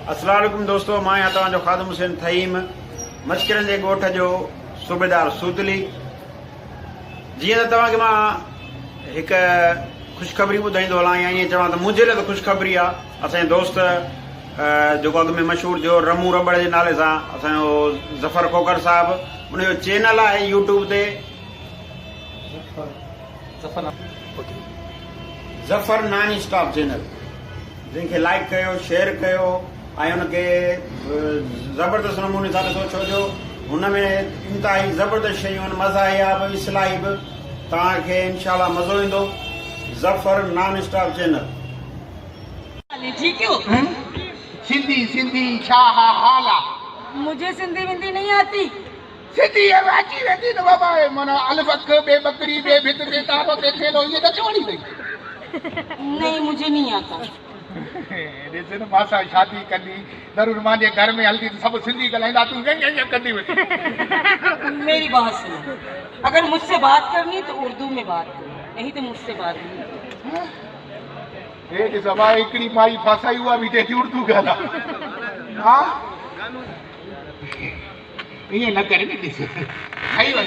अस्सलाम वालेकुम दोस्तों, मैं यहाँ तव्हांजो ख़ादिम हुसैन थईम मचकरनि जे ॻोठ जो सूबेदार सूतली। जीअं त तव्हांखे मां हिकु ख़ुशख़बरी ॿुधाईंदो हलां या ईअं चवां त मुंहिंजे लाइ त ख़ुशख़बरी आहे। असांजे दोस्त जेको अॻु में मशहूरु जो रमू रबड़ जे नाले सां असांजो ज़फ़र खोकर साहिबु, उनजो चैनल आहे यूट्यूब ते ज़फ़र नॉन स्टॉप चैनल, जंहिंखे लाइक कयो, शेयर कयो ऐं हुनखे ज़बरदस्त नमूने सां ॾिसो, छो जो हुन में इंतिहाई ज़बरदस्त शयूं आहिनि, मज़ाहिया बि, इस्लाही बि। तव्हांखे इनशाला मज़ो ईंदो। Zafar non stop channel. ठीक हो? सिंधी सिंधी छा हाल आहे? मुझे सिंधी विंधी नहीं आती। सिंधी है अची वेंदी न बाबा, माना अलफ़ बे बकरी बे भित बे ताब बे खेलो ये न चवणी अथई। नहीं, मुझे नहीं आता। ॾिस न मां सां शादी कंदी ज़रूर मुंहिंजे घर में हलंदी त सभु सिंधी ॻाल्हाईंदा, तूं कंदी वेंदी। मेरी बात सुनो, अगर मुझसे बात करनी तो उर्दू में बात करो, नहीं तो मुझसे बात नहीं। हे ॾिस मां हिकिड़ी माई फासाई हुआ बि हिते उर्दू ॻाल्हाए। हा ईअं न करे न, ॾिस खाई वञ।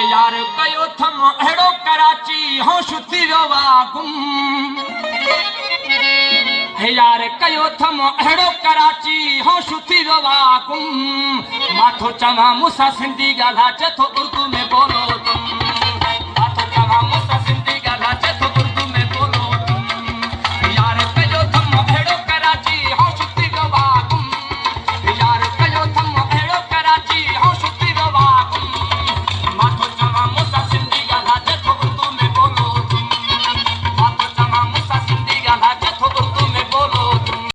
यार कयो थम अहिड़ो कराची होश थी वियो आहे गुम। यार कयो थम अहिड़ो कराची होश थी वियो आहे गुम। मां थो चवां मूंसां सिंधी ॻाल्हाए, चए थो उर्दू में